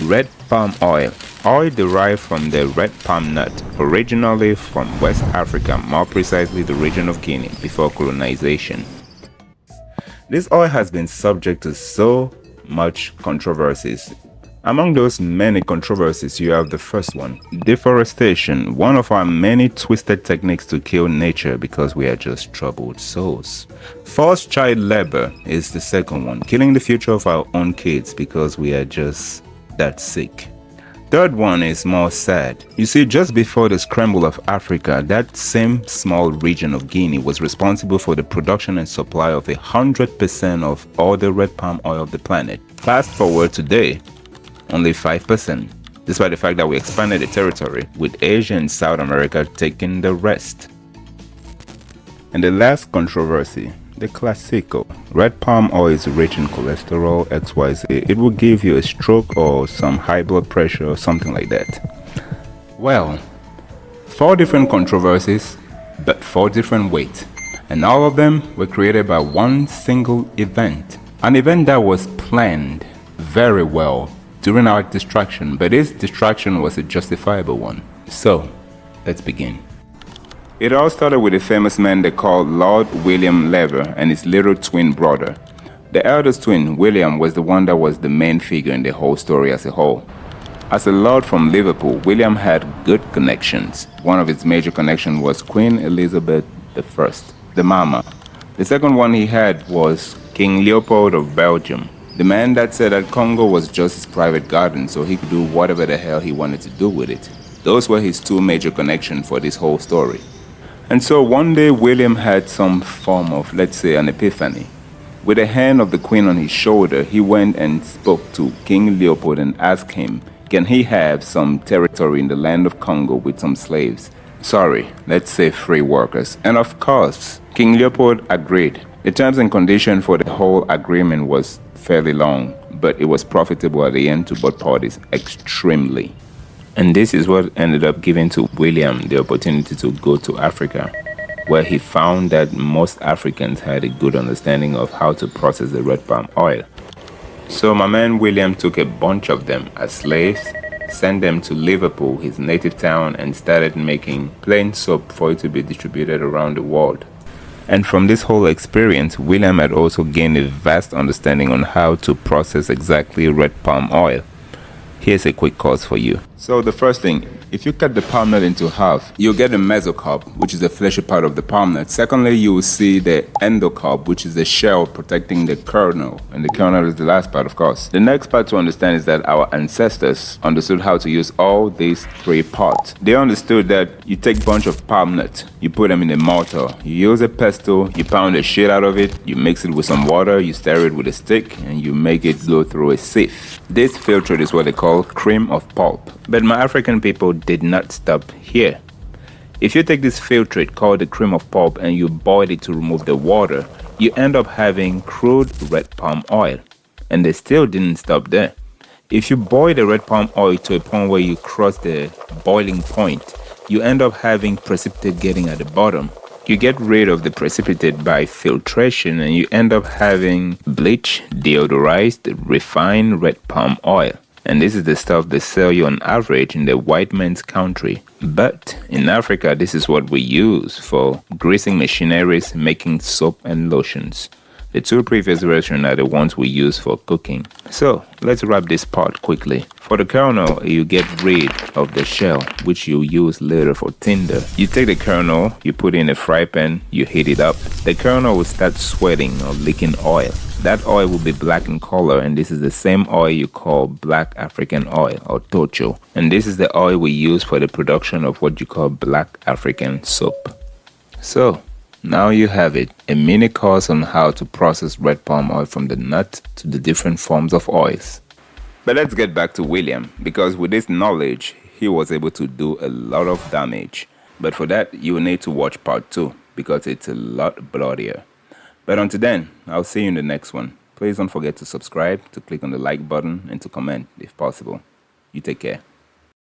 Red palm oil. Oil derived from the red palm nut, originally from West Africa, more precisely the region of Guinea, before colonization. This oil has been subject to so much controversies. Among those many controversies, you have the first one: deforestation, one of our many twisted techniques to kill nature because we are just troubled souls. Forced child labor is the second one, killing the future of our own kids because we are just that sick. Third one is more sad. You see, just before the scramble of Africa, that same small region of Guinea was responsible for the production and supply of 100% of all the red palm oil of the planet. Fast forward today, only 5%, despite the fact that we expanded the territory, with Asia and South America taking the rest. And the last controversy, the classical. Red palm oil is rich in cholesterol, XYZ. It will give you a stroke or some high blood pressure or something like that. Well, 4 different controversies, but 4 different weights. And all of them were created by one single event. An event that was planned very well during our distraction, but this distraction was a justifiable one. So, let's begin. It all started with a famous man they called Lord William Lever and his little twin brother. The eldest twin, William, was the one that was the main figure in the whole story as a whole. As a lord from Liverpool, William had good connections. One of his major connections was Queen Elizabeth I, the mama. The second one he had was King Leopold of Belgium, the man that said that Congo was just his private garden, so he could do whatever the hell he wanted to do with it. Those were his 2 major connections for this whole story. And so one day William had some form of, let's say, an epiphany. With the hand of the queen on his shoulder, he went and spoke to King Leopold and asked him, can he have some territory in the land of Congo with some slaves? Sorry, let's say free workers. And of course, King Leopold agreed. The terms and conditions for the whole agreement was fairly long, but it was profitable at the end to both parties extremely. And this is what ended up giving to William the opportunity to go to Africa, where he found that most Africans had a good understanding of how to process the red palm oil. So my man William took a bunch of them as slaves, sent them to Liverpool, his native town, and started making plain soap for it to be distributed around the world. And from this whole experience, William had also gained a vast understanding on how to process exactly red palm oil. Here's a quick course for you. So the first thing, if you cut the palm nut into half, you'll get the mesocarp, which is the fleshy part of the palm nut. Secondly, you will see the endocarp, which is the shell protecting the kernel. And the kernel is the last part, of course. The next part to understand is that our ancestors understood how to use all these 3 parts. They understood that you take a bunch of palm nuts, you put them in a mortar, you use a pestle, you pound the shit out of it, you mix it with some water, you stir it with a stick, and you make it go through a sieve. This filtrate is what they call cream of pulp. But my African people did not stop here. If you take this filtrate called the cream of pulp and you boil it to remove the water, you end up having crude red palm oil. And they still didn't stop there. If you boil the red palm oil to a point where you cross the boiling point, you end up having precipitate getting at the bottom. You get rid of the precipitate by filtration and you end up having bleach, deodorized, refined red palm oil. And this is the stuff they sell you on average in the white man's country. But in Africa, this is what we use for greasing machineries, making soap and lotions. The 2 previous versions are the ones we use for cooking. So let's wrap this part quickly. For the kernel, you get rid of the shell, which you use later for tinder. You take the kernel, you put it in a fry pan, you heat it up. The kernel will start sweating or leaking oil. That oil will be black in color, and this is the same oil you call black African oil or tocho. And this is the oil we use for the production of what you call black African soap. So now you have it, a mini course on how to process red palm oil from the nut to the different forms of oils. But let's get back to William, because with this knowledge, he was able to do a lot of damage. But for that, you will need to watch part 2, because it's a lot bloodier. But until then, I'll see you in the next one. Please don't forget to subscribe, to click on the like button, and to comment if possible. You take care.